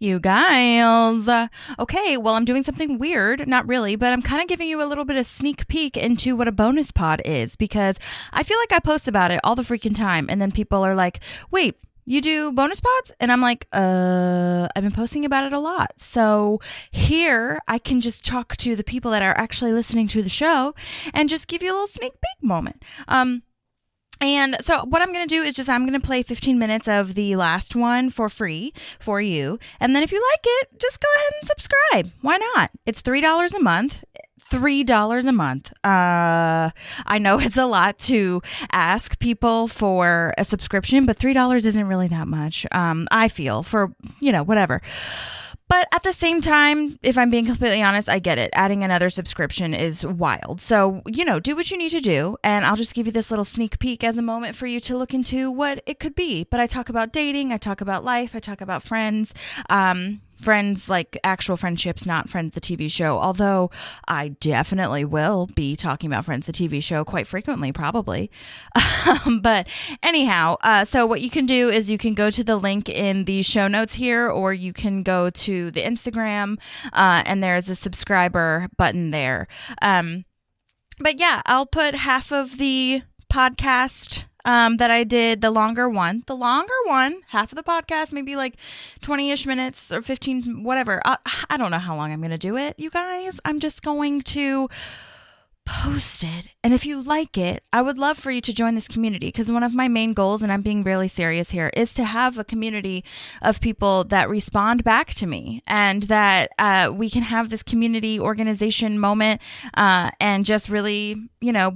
You guys. Okay, well, I'm doing something weird. Not really, but I'm kind of giving you a little bit of sneak peek into what a bonus pod is because I feel like I post about it all the freaking time. And then people are like, wait, you do bonus pods? And I'm like, I've been posting about it a lot. So here I can just talk to the people that are actually listening to the show and just give you a little sneak peek moment. And so what I'm going to do is I'm going to play 15 minutes of the last one for free for you. And then if you like it, just go ahead and subscribe. Why not? It's $3 a month. $3 a month. I know it's a lot to ask people for a subscription, but $3 isn't really that much. I feel for, whatever. But at the same time, if I'm being completely honest, I get it. Adding another subscription is wild. So, do what you need to do. And I'll just give you this little sneak peek as a moment for you to look into what it could be. But I talk about dating. I talk about life. I talk about friends. Friends, like actual friendships, not Friends the TV show. Although I definitely will be talking about Friends the TV show quite frequently, probably. But anyhow, so what you can do is you can go to the link in the show notes here, or you can go to the Instagram, and there's a subscriber button there. But yeah, I'll put half of the podcast that I did, the longer one, half of the podcast, maybe like 20-ish minutes or 15, whatever. I don't know how long I'm going to do it, you guys. I'm just going to post it. And if you like it, I would love for you to join this community, because one of my main goals, and I'm being really serious here, is to have a community of people that respond back to me, and that we can have this community organization moment and just really,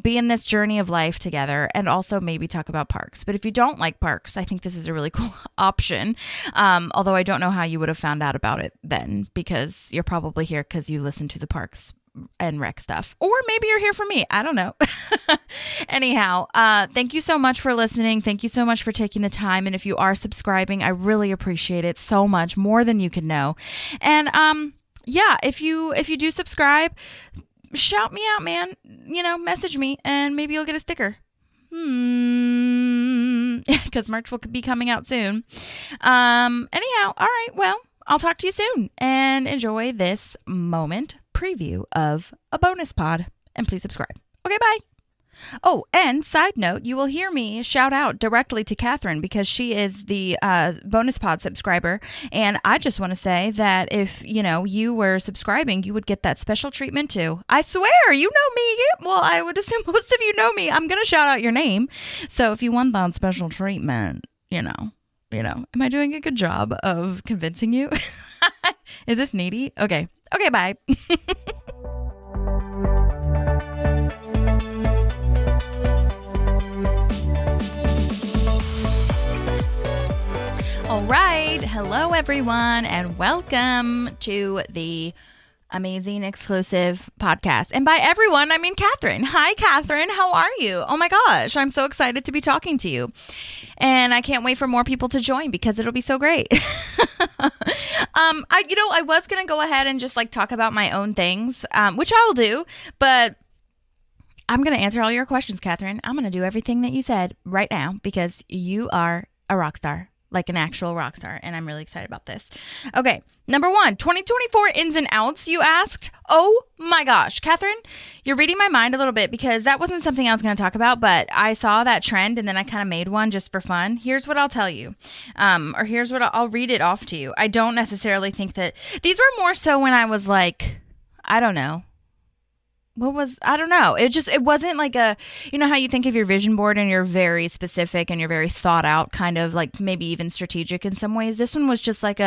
be in this journey of life together, and also maybe talk about parks. But if you don't like parks, I think this is a really cool option. Although I don't know how you would have found out about it then, because you're probably here because you listen to the Parks and Rec stuff, or maybe you're here for me. I don't know. Anyhow, thank you so much for listening. Thank you so much for taking the time. And if you are subscribing, I really appreciate it so much, more than you can know. And yeah, if you do subscribe, shout me out, man. Message me, and maybe you'll get a sticker. Because merch will be coming out soon. Anyhow, all right. Well, I'll talk to you soon, and enjoy this moment preview of a bonus pod, and please subscribe. Okay, bye. Oh, and side note, you will hear me shout out directly to Katherine, because she is the bonus pod subscriber, and I just want to say that if you were subscribing, you would get that special treatment too. I swear, you know me. Well, I would assume most of you know me. I'm gonna shout out your name, so if you want that special treatment, am I doing a good job of convincing you? Is this needy? Okay, bye. All right. Hello, everyone, and welcome to the amazing exclusive podcast. And by everyone, I mean Katherine. Hi, Katherine. How are you? Oh my gosh, I'm so excited to be talking to you. And I can't wait for more people to join, because it'll be so great. I was going to go ahead and just talk about my own things, which I will do, but I'm going to answer all your questions, Katherine. I'm going to do everything that you said right now, because you are a rock star. Like an actual rock star, and I'm really excited about this. Okay, number 1, 2024 ins and outs, you asked. Oh my gosh, Katherine, you're reading my mind a little bit, because that wasn't something I was going to talk about, but I saw that trend, and then I kind of made one just for fun. Here's what I'll tell you, or here's what I'll read it off to you. I don't necessarily think that these were more so when I was like, I don't know. I don't know. It wasn't like how you think of your vision board and you're very specific and you're very thought out, kind of like maybe even strategic in some ways. This one was just like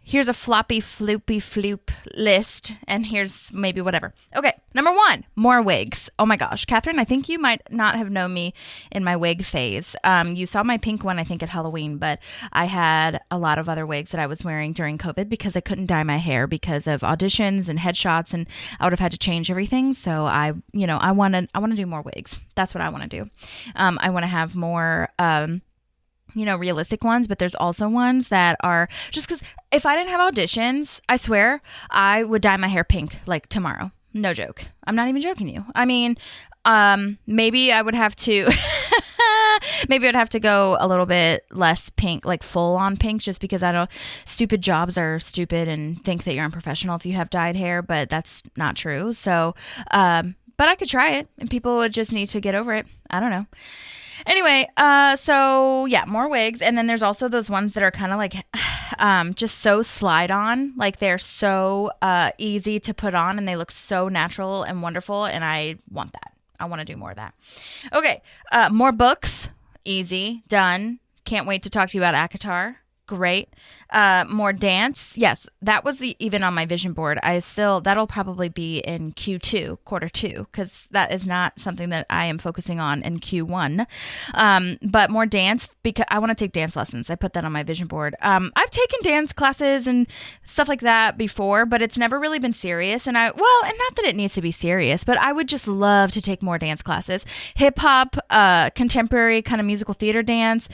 here's a floppy, floopy, floop list, and here's maybe whatever. Okay, number 1, more wigs. Oh my gosh, Katherine, I think you might not have known me in my wig phase. You saw my pink one, I think, at Halloween, but I had a lot of other wigs that I was wearing during COVID, because I couldn't dye my hair because of auditions and headshots, and I would have had to change everything. So I want to do more wigs. That's what I want to do. I want to have more realistic ones, but there's also ones that are just because if I didn't have auditions, I swear I would dye my hair pink like tomorrow. No joke. I'm not even joking you. I mean, maybe I would have to Maybe I'd have to go a little bit less pink, like full on pink, just because I don't, stupid jobs are stupid and think that you're unprofessional if you have dyed hair, but that's not true. So, but I could try it and people would just need to get over it. I don't know. Anyway, so yeah, more wigs. And then there's also those ones that are kind of like, just so slide on, like they're so, easy to put on and they look so natural and wonderful. And I want that. I want to do more of that. Okay. More books. Easy. Done. Can't wait to talk to you about ACOTAR. Great. More dance. Yes, that was even on my vision board. That'll probably be in Q2, quarter two, because that is not something that I am focusing on in Q1. But more dance, because I want to take dance lessons. I put that on my vision board. I've taken dance classes and stuff like that before, but it's never really been serious. And not that it needs to be serious, but I would just love to take more dance classes. Hip hop, contemporary kind of musical theater dance.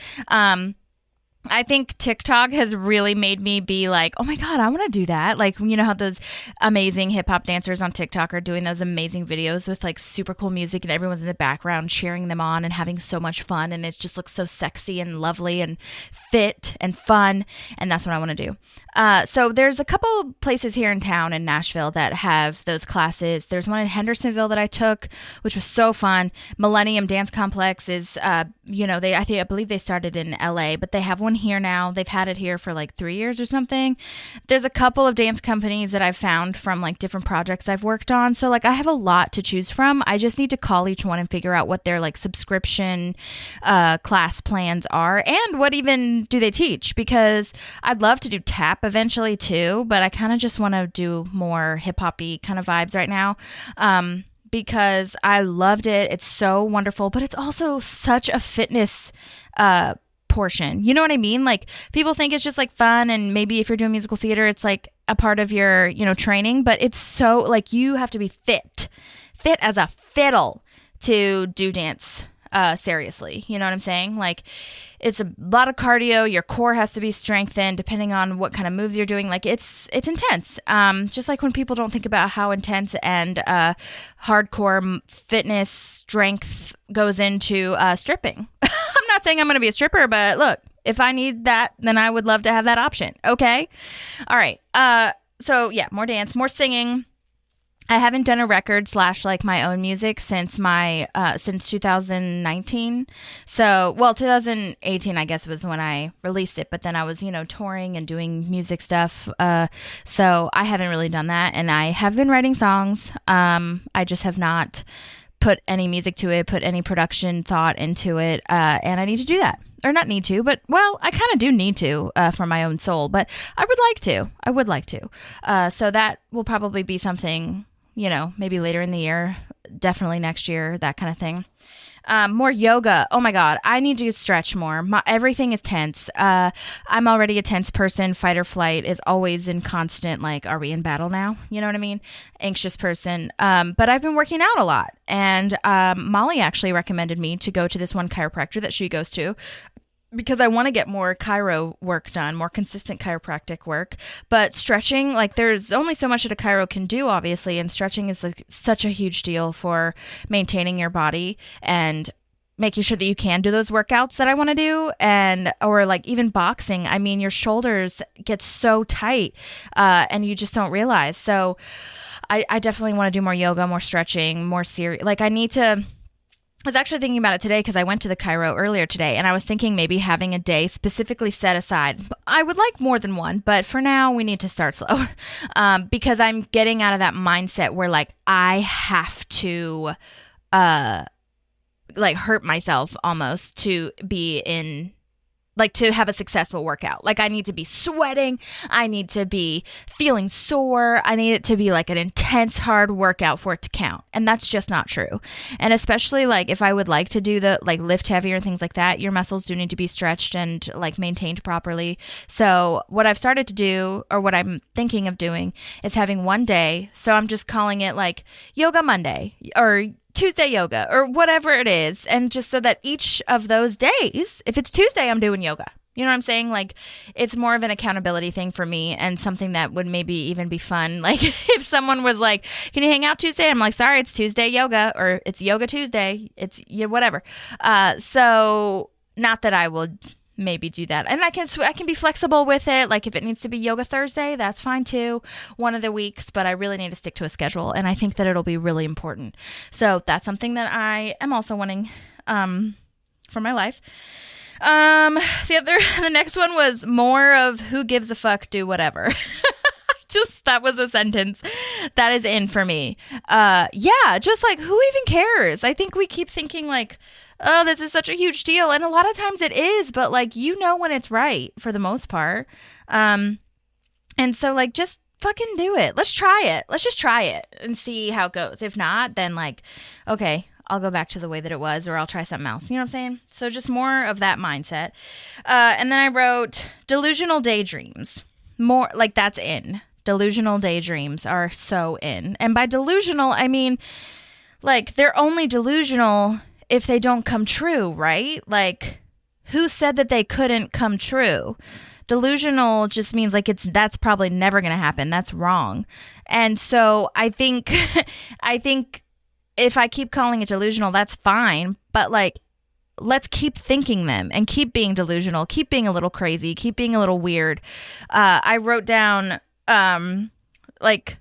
I think TikTok has really made me be like, oh my God, I want to do that. Like, you know how those amazing hip hop dancers on TikTok are doing those amazing videos with like super cool music and everyone's in the background cheering them on and having so much fun. And it just looks so sexy and lovely and fit and fun. And that's what I want to do. So there's a couple places here in town in Nashville that have those classes. There's one in Hendersonville that I took, which was so fun. Millennium Dance Complex is, I believe they started in LA, but they have one here now. They've had it here for like 3 years or something. There's a couple of dance companies that I've found from like different projects I've worked on. So like I have a lot to choose from. I just need to call each one and figure out what their like subscription class plans are and what even do they teach, because I'd love to do tap eventually too, but I kind of just want to do more hip-hop-y kind of vibes right now. Because I loved it. It's so wonderful, but it's also such a fitness portion. You know what I mean? Like people think it's just like fun, and maybe if you're doing musical theater, it's like a part of your, training, but it's so like you have to be fit as a fiddle to do dance seriously. You know what I'm saying? Like it's a lot of cardio. Your core has to be strengthened depending on what kind of moves you're doing. Like it's intense. Just like when people don't think about how intense and hardcore fitness strength goes into stripping. I'm not saying I'm going to be a stripper, but look, if I need that, then I would love to have that option. Okay. All right. So yeah, more dance, more singing. I haven't done a record / like my own music since 2019. So, 2018, I guess, was when I released it. But then I was, touring and doing music stuff. So I haven't really done that. And I have been writing songs. I just have not put any music to it, put any production thought into it. And I need to do that. Or not need to, but I kind of do need to for my own soul. But I would like to. So that will probably be something, maybe later in the year, definitely next year, that kind of thing. More yoga. Oh my God. I need to stretch more. Everything is tense. I'm already a tense person. Fight or flight is always in constant, like, are we in battle now? You know what I mean? Anxious person. But I've been working out a lot. And Molly actually recommended me to go to this one chiropractor that she goes to, because I want to get more chiro work done, more consistent chiropractic work. But stretching, like there's only so much that a chiro can do, obviously. And stretching is like such a huge deal for maintaining your body and making sure that you can do those workouts that I want to do. Or like even boxing. I mean, your shoulders get so tight and you just don't realize. So I definitely want to do more yoga, more stretching, more serious. Like I was actually thinking about it today because I went to the chiro earlier today, and I was thinking maybe having a day specifically set aside. I would like more than one, but for now we need to start slow because I'm getting out of that mindset where like I have to like hurt myself almost to be in, like to have a successful workout. Like I need to be sweating. I need to be feeling sore. I need it to be like an intense, hard workout for it to count. And that's just not true. And especially like if I would like to do the like lift heavier and things like that, your muscles do need to be stretched and like maintained properly. So what I've started to do, or what I'm thinking of doing, is having one day. So I'm just calling it like Yoga Monday or Tuesday yoga or whatever it is. And just so that each of those days, if it's Tuesday, I'm doing yoga. You know what I'm saying? Like, it's more of an accountability thing for me and something that would maybe even be fun. Like, if someone was like, can you hang out Tuesday? I'm like, sorry, it's Tuesday yoga, or it's yoga Tuesday. It's whatever. So not that I will maybe do that. And I can be flexible with it. Like, if it needs to be yoga Thursday, that's fine too, one of the weeks, but I really need to stick to a schedule. And I think that it'll be really important. So that's something that I am also wanting for my life. The next one was more of who gives a fuck, do whatever. That was a sentence that is in for me. Yeah, just like, who even cares? I think we keep thinking like, oh, this is such a huge deal. And a lot of times it is, but like, when it's right for the most part. And so like, just fucking do it. Let's try it. Let's just try it and see how it goes. If not, then like, okay, I'll go back to the way that it was, or I'll try something else. You know what I'm saying? So just more of that mindset. And then I wrote delusional daydreams. More like, that's in. Delusional daydreams are so in. And by delusional, I mean, like, they're only delusional if they don't come true, right? Like, who said that they couldn't come true? Delusional just means like that's probably never going to happen. That's wrong. And so I think if I keep calling it delusional, that's fine. But like, let's keep thinking them and keep being delusional, keep being a little crazy, keep being a little weird. I wrote down, like,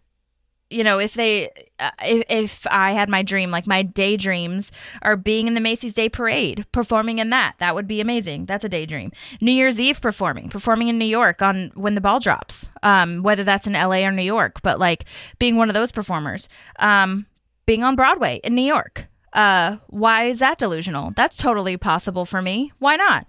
if I had my dream, like my daydreams are being in the Macy's Day Parade, performing in that would be amazing. That's a daydream. New Year's Eve performing in New York on when the ball drops, whether that's in LA or New York, but like being one of those performers, being on Broadway in New York. Why is that delusional? That's totally possible for me. Why not?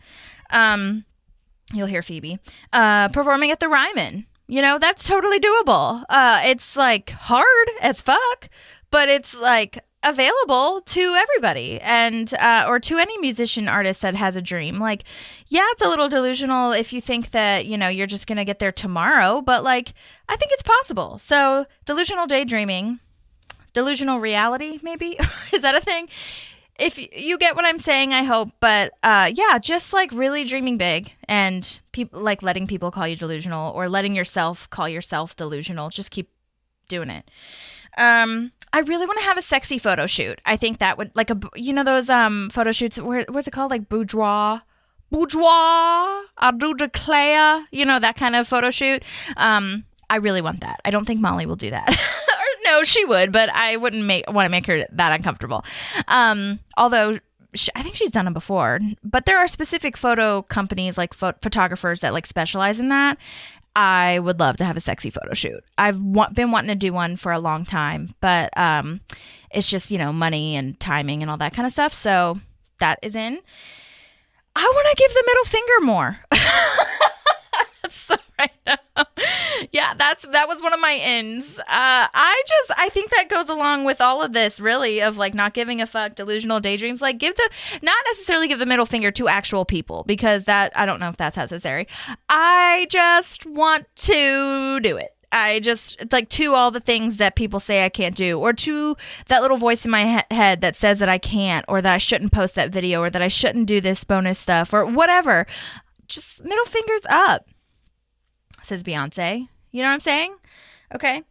You'll hear Phoebe, performing at the Ryman. That's totally doable. It's like hard as fuck, but it's like available to everybody and, or to any musician artist that has a dream. Like, yeah, it's a little delusional if you think that, you're just going to get there tomorrow, but like, I think it's possible. So delusional daydreaming, delusional reality, maybe is that a thing? If you get what I'm saying, I hope. But yeah, just like really dreaming big and like letting people call you delusional or letting yourself call yourself delusional. Just keep doing it. I really want to have a sexy photo shoot. I think that would like those photo shoots. What's it called? Like boudoir, I do declare. That kind of photo shoot. I really want that. I don't think Molly will do that. No, she would, but I wouldn't want to make her that uncomfortable. Although I think she's done it before, but there are specific photo companies like photographers that like specialize in that. I would love to have a sexy photo shoot. I've been wanting to do one for a long time, but it's just, money and timing and all that kind of stuff. So that is in. I want to give the middle finger more. That's so right now. Yeah, that was one of my ends. I think that goes along with all of this, really, of like not giving a fuck, delusional daydreams. Like not necessarily give the middle finger to actual people, because that, I don't know if that's necessary. I just want to do it. I just like to all the things that people say I can't do, or to that little voice in my head that says that I can't, or that I shouldn't post that video, or that I shouldn't do this bonus stuff, or whatever. Just middle fingers up, says Beyonce. You know what I'm saying? Okay.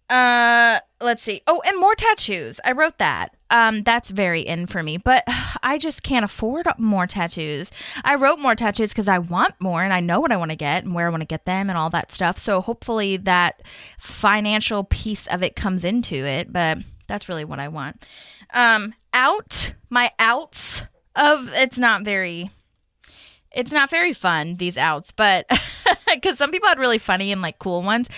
Let's see. Oh, and more tattoos. I wrote that. That's very in for me, but I just can't afford more tattoos. I wrote more tattoos because I want more and I know what I want to get and where I want to get them and all that stuff. So hopefully that financial piece of it comes into it, but that's really what I want. My outs of, it's not very fun, these outs, but because some people had really funny and like cool ones.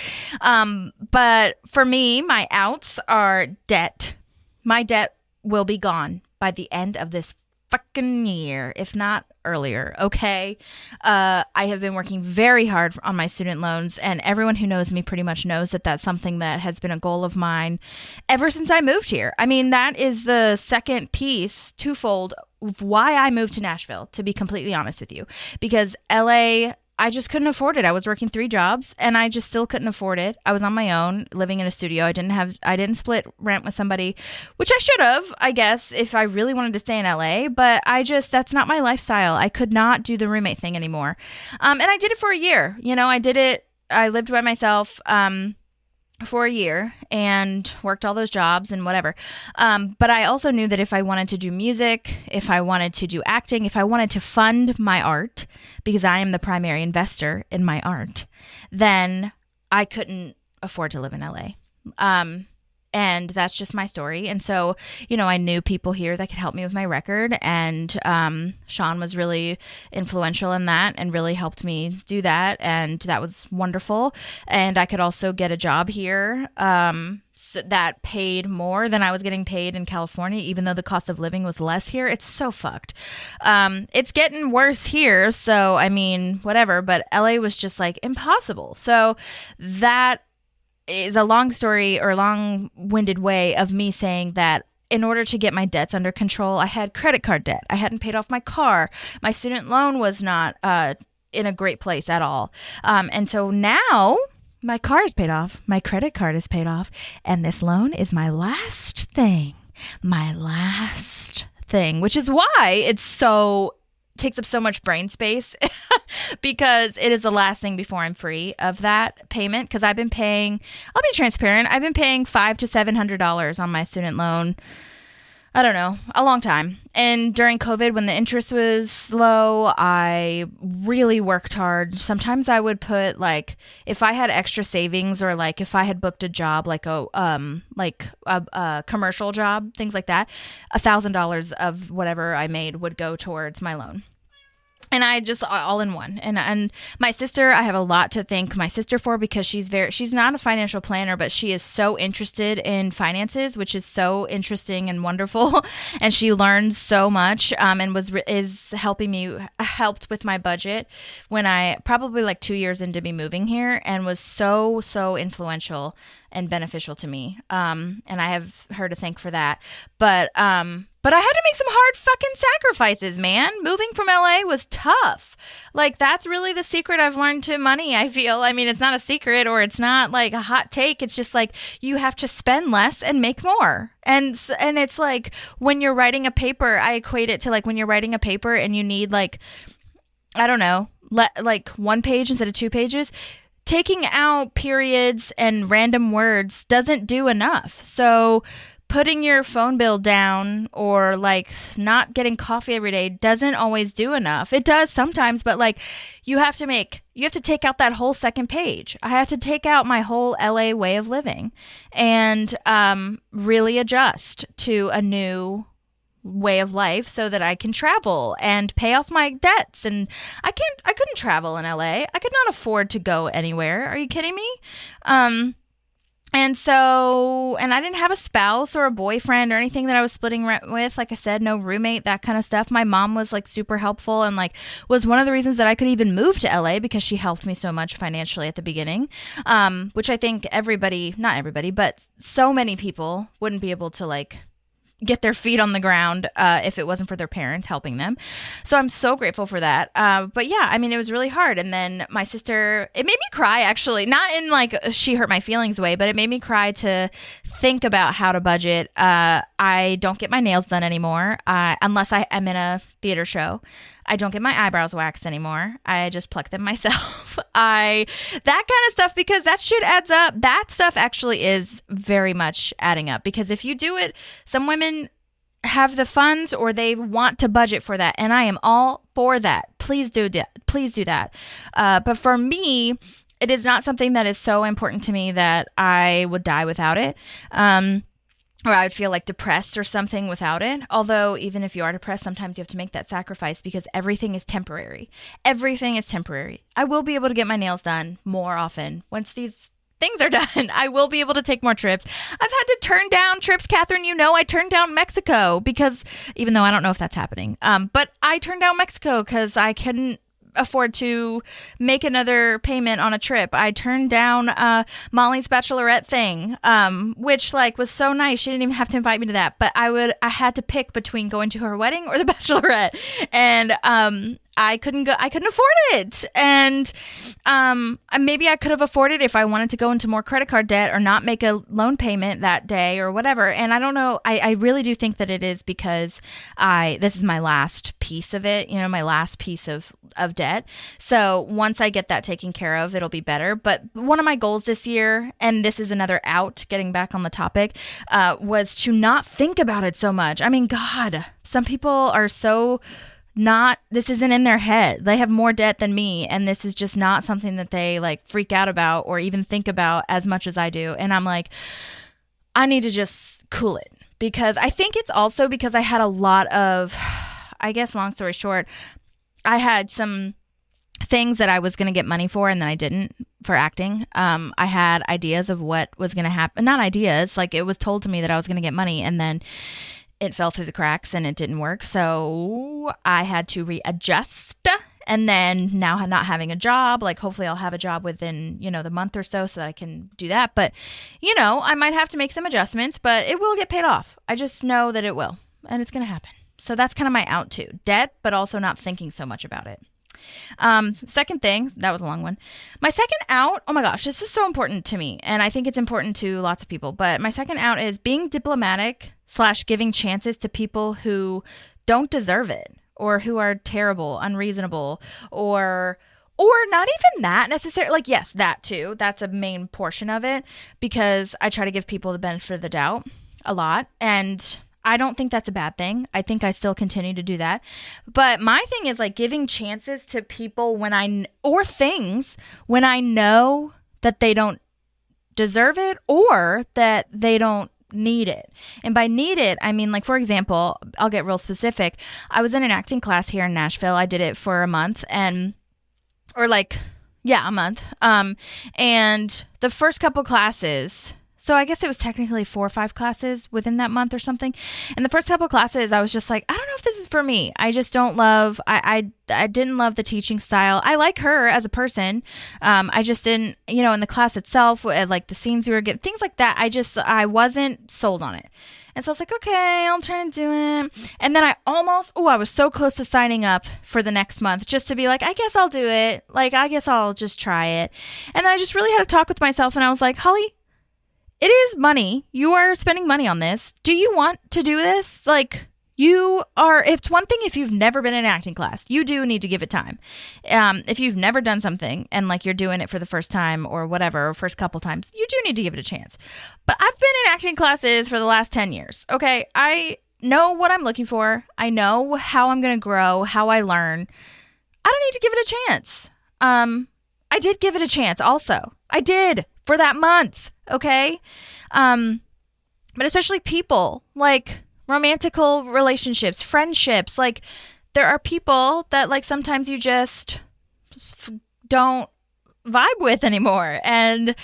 But for me, my outs are debt. My debt will be gone by the end of this fucking year, if not earlier. Okay. I have been working very hard on my student loans, and everyone who knows me pretty much knows that that's something that has been a goal of mine ever since I moved here. I mean, that is the second piece, twofold, of why I moved to Nashville, to be completely honest with you, because LA, I just couldn't afford it. I was working 3 jobs and I just still couldn't afford it. I was on my own living in a studio. I didn't split rent with somebody, which I should have, I guess, if I really wanted to stay in LA, but that's not my lifestyle. I could not do the roommate thing anymore. And I did it for a year. I lived by myself, for a year and worked all those jobs and whatever. But I also knew that if I wanted to do music, if I wanted to do acting, if I wanted to fund my art, because I am the primary investor in my art, then I couldn't afford to live in LA. And that's just my story. And so, I knew people here that could help me with my record. And Sean was really influential in that and really helped me do that. And that was wonderful. And I could also get a job here that paid more than I was getting paid in California, even though the cost of living was less here. It's so fucked. It's getting worse here. So, whatever. But LA was just like impossible. So that is a long story or long-winded way of me saying that in order to get my debts under control, I had credit card debt. I hadn't paid off my car. My student loan was not in a great place at all. And so now my car is paid off. My credit card is paid off. And this loan is my last thing. My last thing, which is why takes up so much brain space because it is the last thing before I'm free of that payment. Because I'll be transparent, I've been paying $500 to $700 on my student loan, I don't know, a long time. And during COVID, when the interest was low, I really worked hard. Sometimes I would put if I had extra savings or if I had booked a job, like a commercial job, things like that, $1,000 of whatever I made would go towards my loan. And I just all in one. And my sister, I have a lot to thank my sister for, because she's not a financial planner, but she is so interested in finances, which is so interesting and wonderful. And she learned so much, and is helped with my budget when I probably 2 years into me moving here, and was so influential and beneficial to me. And I have her to thank for that. But I had to make some hard fucking sacrifices, man. Moving from LA was tough. That's really the secret I've learned to money, I feel. It's not a secret, or it's not a hot take. It's just you have to spend less and make more. And it's when you're writing a paper, I equate it to when you're writing a paper and you need I don't know, 1 page instead of 2 pages. Taking out periods and random words doesn't do enough. So putting your phone bill down or not getting coffee every day doesn't always do enough. It does sometimes, but you have to take out that whole second page. I have to take out my whole LA way of living and really adjust to a new way of life so that I can travel and pay off my debts. And I couldn't travel in LA. I could not afford to go anywhere. Are you kidding me? And I didn't have a spouse or a boyfriend or anything that I was splitting rent with. Like I said, no roommate, that kind of stuff. My mom was super helpful and was one of the reasons that I could even move to LA, because she helped me so much financially at the beginning. Which I think not everybody, but so many people wouldn't be able to get their feet on the ground if it wasn't for their parents helping them. So I'm so grateful for that. But yeah, it was really hard. And then my sister, it made me cry, actually, not in she hurt my feelings way, but it made me cry to think about how to budget. I don't get my nails done anymore unless I'm in a theater show. I don't get my eyebrows waxed anymore. I just pluck them myself. That kind of stuff, because that shit adds up. That stuff actually is very much adding up, because if you do it, some women have the funds or they want to budget for that. And I am all for that. Please do that. Please do that. But for me, it is not something that is so important to me that I would die without it. Or I would feel depressed or something without it. Although even if you are depressed, sometimes you have to make that sacrifice, because everything is temporary. Everything is temporary. I will be able to get my nails done more often once these things are done. I will be able to take more trips. I've had to turn down trips, Catherine. I turned down Mexico because, even though I don't know if that's happening, but I turned down Mexico because I couldn't afford to make another payment on a trip. I turned down Molly's bachelorette thing, which was so nice. She didn't even have to invite me to that, but I had to pick between going to her wedding or the bachelorette. And I couldn't afford it. And maybe I could have afforded if I wanted to go into more credit card debt or not make a loan payment that day or whatever. And I don't know. I really do think that it is because this is my last piece of it, my last piece of debt. So once I get that taken care of, it'll be better. But one of my goals this year, and this is another out, getting back on the topic, was to not think about it so much. I mean, God, some people are so this isn't in their head. They have more debt than me, and this is just not something that they like freak out about or even think about as much as I do. And I'm like, I need to just cool it, because I think it's also because I had a lot of, I guess, long story short, I had some things that I was going to get money for and then I didn't, for acting. I had ideas of what was going to happen. Not ideas, like it was told to me that I was going to get money, and then it fell through the cracks and it didn't work. So I had to readjust. And then now not having a job, like hopefully I'll have a job within, the month or so that I can do that. But, I might have to make some adjustments, but it will get paid off. I just know that it will, and it's going to happen. So that's kind of my out to debt, but also not thinking so much about it. Second thing, that was a long one. My second out, oh my gosh, this is so important to me. And I think it's important to lots of people, but my second out is being diplomatic / giving chances to people who don't deserve it, or who are terrible, unreasonable, or not even that necessarily. Like, yes, that too. That's a main portion of it, because I try to give people the benefit of the doubt a lot. And I don't think that's a bad thing. I think I still continue to do that. But my thing is like giving chances to people or things when I know that they don't deserve it or that they don't need it. And by need it, I mean, like, for example, I'll get real specific. I was in an acting class here in Nashville. I did it for a month a month. And the first couple classes, so I guess it was technically 4 or 5 classes within that month or something. And the first couple of classes, I was just like, I don't know if this is for me. I just don't love, I didn't love the teaching style. I like her as a person. I just didn't, in the class itself, like the scenes we were getting, things like that. I wasn't sold on it. And so I was like, okay, I'll try to do it. And then I was so close to signing up for the next month just to be like, I guess I'll do it. Like, I guess I'll just try it. And then I just really had to talk with myself, and I was like, Holly, it is money. You are spending money on this. Do you want to do this? Like, it's one thing if you've never been in an acting class. You do need to give it time. If you've never done something and like you're doing it for the first time or whatever, or first couple times, you do need to give it a chance. But I've been in acting classes for the last 10 years. Okay. I know what I'm looking for. I know how I'm going to grow, how I learn. I don't need to give it a chance. I did give it a chance also. I did for that month. Okay. But especially people, like romantical relationships, friendships, like there are people that like sometimes you just don't vibe with anymore. And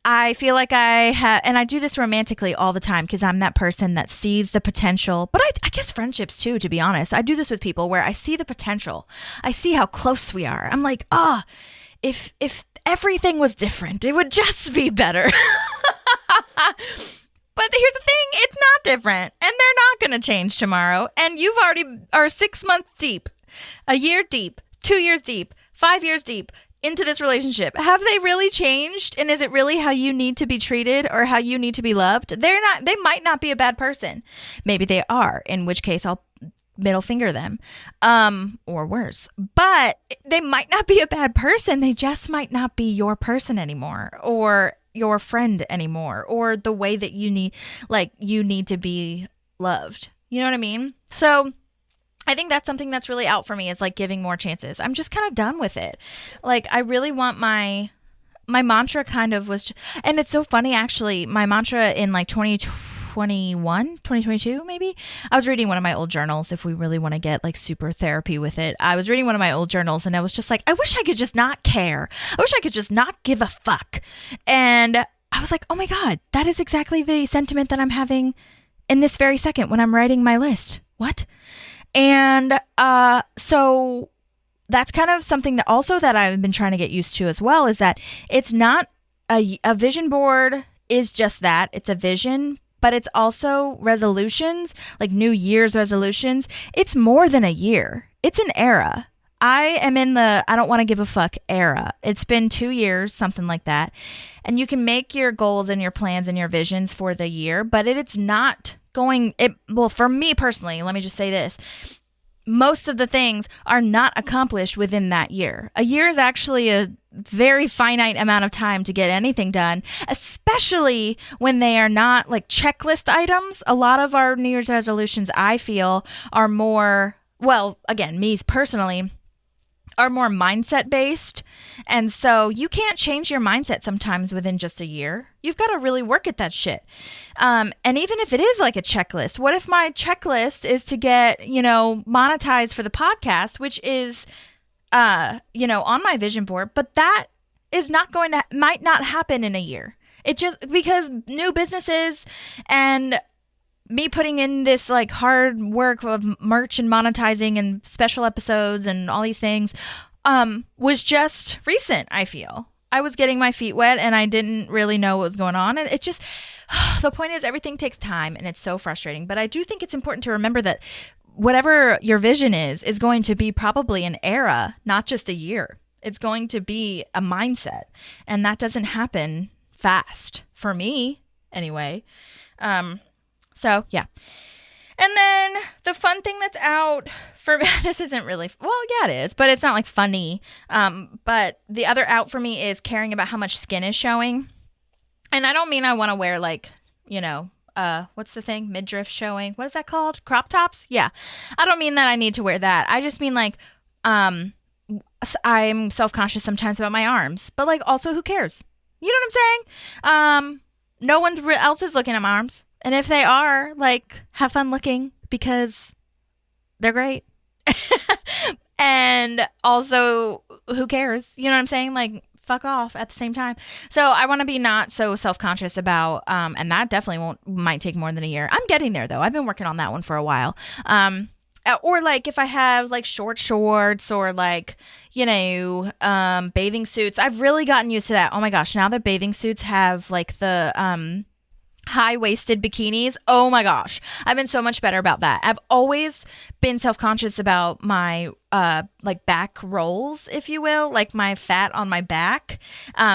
I feel like and I do this romantically all the time because I'm that person that sees the potential, but I guess friendships too, to be honest. I do this with people where I see the potential. I see how close we are. I'm like, if everything was different, it would just be better. But here's the thing, it's not different, and they're not going to change tomorrow. And you've already are 6 months deep, a year deep, 2 years deep, 5 years deep into this relationship. Have they really changed? And is it really how you need to be treated or how you need to be loved? They might not be a bad person. Maybe they are, in which case I'll middle finger them, or worse. But they might not be a bad person. They just might not be your person anymore, or your friend anymore, or the way that you need to be loved. You know what I mean? So I think that's something that's really out for me, is like giving more chances. I'm just kind of done with it. Like, I really want my mantra kind of was, and it's so funny actually, my mantra in like 2022 maybe, I was reading one of my old journals, if we really want to get like super therapy with it. I was reading one of my old journals and I was just like, I wish I could just not care. I wish I could just not give a fuck. And I was like, oh my God, that is exactly the sentiment that I'm having in this very second when I'm writing my list. What? And so that's kind of something that also that I've been trying to get used to as well, is that it's not a vision board is just that. It's a vision, but it's also resolutions, like New Year's resolutions. It's more than a year. It's an era. I am in the I don't want to give a fuck era. It's been 2 years, something like that. And you can make your goals and your plans and your visions for the year, but it's not going, well, for me personally, let me just say this. Most of the things are not accomplished within that year. A year is actually a very finite amount of time to get anything done, especially when they are not like checklist items. A lot of our New Year's resolutions, I feel, are more, well, again, me personally, are more mindset based. And so you can't change your mindset sometimes within just a year. You've got to really work at that shit. And even if it is like a checklist, what if my checklist is to get, monetized for the podcast, which is, on my vision board, but that is might not happen in a year. It just, because new businesses and me putting in this like hard work of merch and monetizing and special episodes and all these things was just recent. I feel I was getting my feet wet and I didn't really know what was going on. And it just, the point is everything takes time and it's so frustrating. But I do think it's important to remember that whatever your vision is going to be probably an era, not just a year. It's going to be a mindset. And that doesn't happen fast for me anyway. So, yeah. And then the fun thing that's out for me, this isn't really, well, yeah, it is, but it's not like funny. But the other out for me is caring about how much skin is showing. And I don't mean I want to wear like, what's the thing? Midriff showing. What is that called? Crop tops? Yeah. I don't mean that I need to wear that. I just mean like, I'm self-conscious sometimes about my arms, but like also who cares? You know what I'm saying? No one else is looking at my arms. And if they are, like, have fun looking because they're great. And also, who cares? You know what I'm saying? Like, fuck off at the same time. So I want to be not so self-conscious about, and that definitely might take more than a year. I'm getting there though. I've been working on that one for a while. Or like if I have like short shorts or like, bathing suits, I've really gotten used to that. Oh my gosh. Now that bathing suits have like the, high-waisted bikinis. Oh my gosh. I've been so much better about that. I've always been self-conscious about my like back rolls, if you will, like my fat on my back.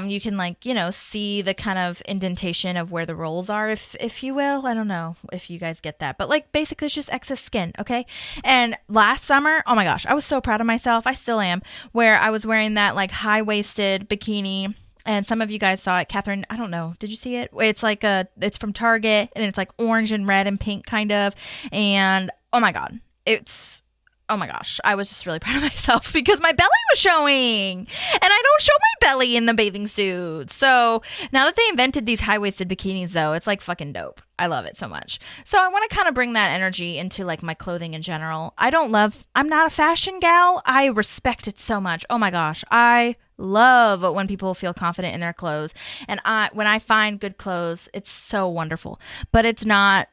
You can like, see the kind of indentation of where the rolls are, if you will. I don't know if you guys get that, but like basically it's just excess skin. Okay. And last summer, oh my gosh, I was so proud of myself. I still am, where I was wearing that like high-waisted bikini. And some of you guys saw it. Katherine, I don't know. Did you see it? It's like it's from Target and it's like orange and red and pink kind of. And oh my God, oh my gosh. I was just really proud of myself because my belly was showing and I don't show my belly in the bathing suit. So now that they invented these high-waisted bikinis though, it's like fucking dope. I love it so much. So I want to kind of bring that energy into like my clothing in general. I'm not a fashion gal. I respect it so much. Oh my gosh. I love when people feel confident in their clothes. And when I find good clothes, it's so wonderful. But it's not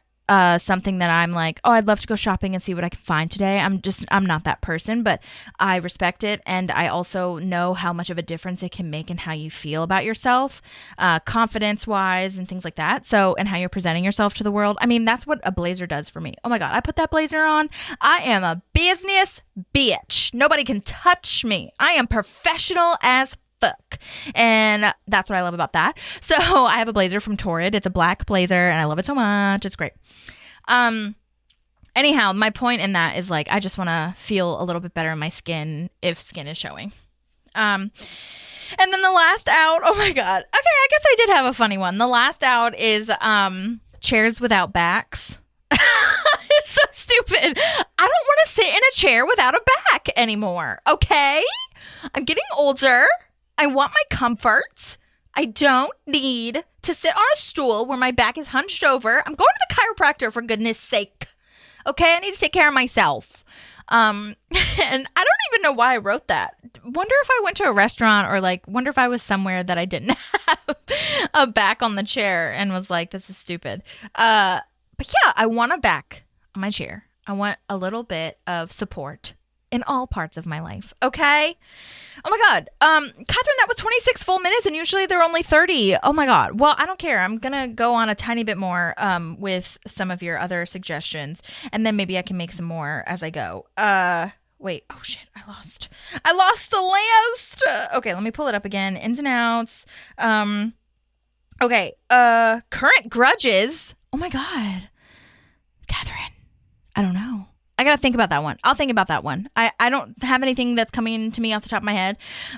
something that I'm like, oh, I'd love to go shopping and see what I can find today. I'm not that person, but I respect it. And I also know how much of a difference it can make in how you feel about yourself, confidence wise and things like that. So, and how you're presenting yourself to the world. I mean, that's what a blazer does for me. Oh my God. I put that blazer on. I am a business bitch. Nobody can touch me. I am professional as fuck. And that's what I love about that. So I have a blazer from Torrid. It's a black blazer and I love it so much. It's great. Anyhow, my point in that is like, I just want to feel a little bit better in my skin if skin is showing. And then the last out, oh my God. Okay, I guess I did have a funny one. The last out is chairs without backs. It's so stupid. I don't want to sit in a chair without a back anymore. Okay? I'm getting older. I want my comforts. I don't need to sit on a stool where my back is hunched over. I'm going to the chiropractor for goodness sake. Okay, I need to take care of myself. And I don't even know why I wrote that. Wonder if I went to a restaurant or like, wonder if I was somewhere that I didn't have a back on the chair and was like, this is stupid. But yeah, I want a back on my chair. I want a little bit of support in all parts of my life. Okay. Oh my God. Katherine, that was 26 full minutes and usually they're only 30. Oh my God. Well, I don't care. I'm going to go on a tiny bit more, with some of your other suggestions and then maybe I can make some more as I go. Wait. Oh shit. I lost the list. Okay. Let me pull it up again. Ins and outs. Okay. Current grudges. Oh my God. Catherine. I don't know. I got to think about that one. I'll think about that one. I don't have anything that's coming to me off the top of my head,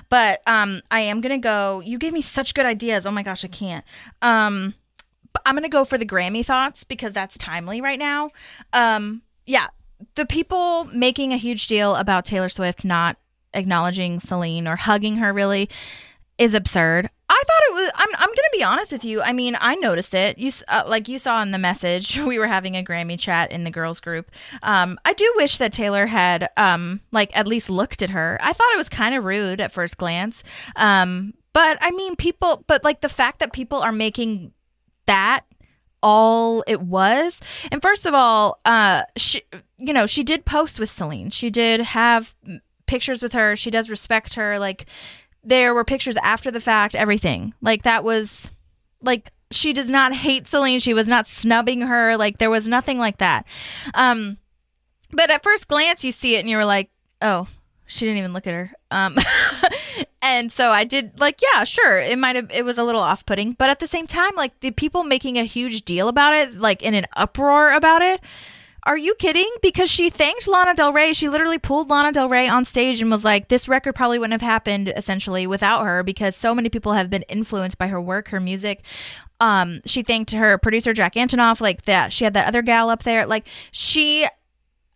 but I am going to go. You gave me such good ideas. Oh my gosh, I can't. But I'm going to go for the Grammy thoughts because that's timely right now. Yeah, the people making a huge deal about Taylor Swift not acknowledging Celine or hugging her really is absurd. I thought it was. I'm going to be honest with you. I mean, I noticed it. Like you saw in the message, we were having a Grammy chat in the girls group. I do wish that Taylor had like at least looked at her. I thought it was kind of rude at first glance. But I mean, but like the fact that people are making that all it was. And first of all, she did post with Celine. She did have pictures with her. She does respect her. Like, there were pictures after the fact, everything. Like, that was, like, she does not hate Celine. She was not snubbing her. Like, there was nothing like that. But at first glance, you see it and you were like, oh, she didn't even look at her. And so I did, like, yeah, sure. It was a little off-putting. But at the same time, like, the people making a huge deal about it, like, in an uproar about it, are you kidding? Because she thanked Lana Del Rey. She literally pulled Lana Del Rey on stage and was like, this record probably wouldn't have happened essentially without her because so many people have been influenced by her work, her music. She thanked her producer, Jack Antonoff, like that. She had that other gal up there. Like, she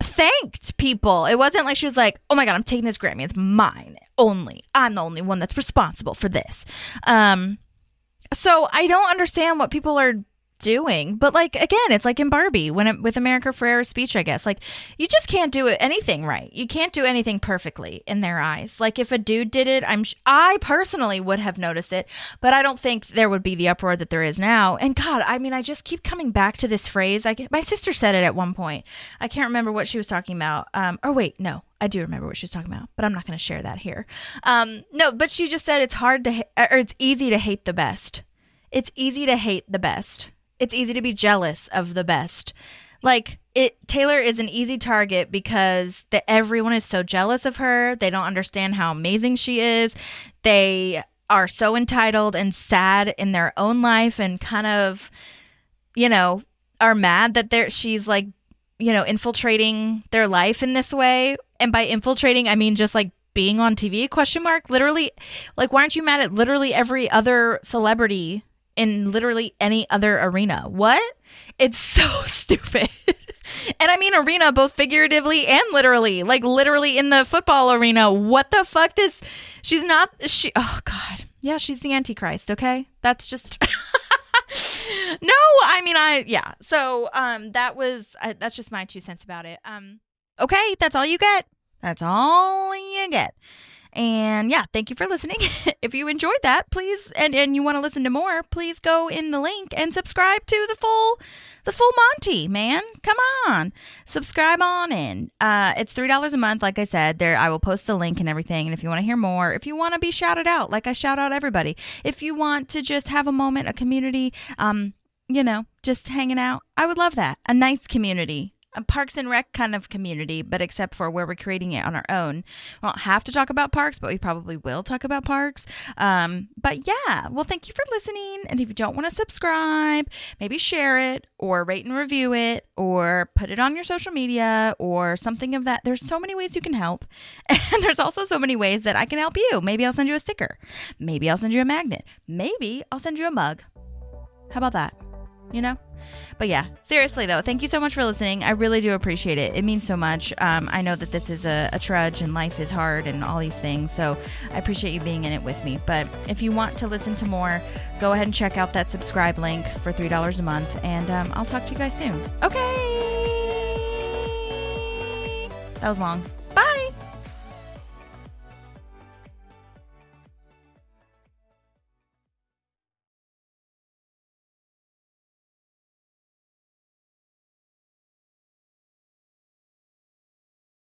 thanked people. It wasn't like she was like, oh my God, I'm taking this Grammy. It's mine only. I'm the only one that's responsible for this. So I don't understand what people are doing, but like, again, it's like in Barbie with America Ferrera's speech, I guess, like, you just can't do anything right. You can't do anything perfectly in their eyes. Like, if a dude did it, I personally would have noticed it, but I don't think there would be the uproar that there is now. And God, I mean, I just keep coming back to this phrase. My sister said it at one point. I can't remember what she was talking about. Or wait, no, I do remember what she was talking about, but I'm not going to share that here. No, but she just said it's easy to hate the best. It's easy to hate the best. It's easy to be jealous of the best. Like, Taylor is an easy target because everyone is so jealous of her. They don't understand how amazing she is. They are so entitled and sad in their own life and kind of, are mad that she's like, infiltrating their life in this way. And by infiltrating, I mean just like being on TV, ? Literally, like, why aren't you mad at literally every other celebrity in literally any other arena? What? It's so stupid. And I mean arena both figuratively and literally. Like, literally in the football arena. What the fuck? Oh God. Yeah, she's the Antichrist, okay? That's just No, I mean, yeah. So that's just my 2 cents about it. Okay, that's all you get. That's all you get. And yeah, thank you for listening. If you enjoyed that, please, and you want to listen to more, please go in the link and subscribe to the full Monty, man. Come on. Subscribe on in. It's $3 a month. Like I said, there, I will post a link and everything. And if you want to hear more, if you want to be shouted out, like I shout out everybody, if you want to just have a moment, a community, just hanging out, I would love that. A nice community. A Parks and Rec kind of community, but except for where we're creating it on our own. We don't have to talk about parks, but we probably will talk about parks. But yeah, well, thank you for listening. And if you don't want to subscribe, maybe share it or rate and review it or put it on your social media or something of that. There's so many ways you can help. And there's also so many ways that I can help you. Maybe I'll send you a sticker. Maybe I'll send you a magnet. Maybe I'll send you a mug. How about that? But yeah, seriously though, thank you so much for listening. I really do appreciate it. It means so much. I know that this is a trudge and life is hard and all these things, so I appreciate you being in it with me. But if you want to listen to more, go ahead and check out that subscribe link for $3 a month, and I'll talk to you guys soon. Okay, that was long.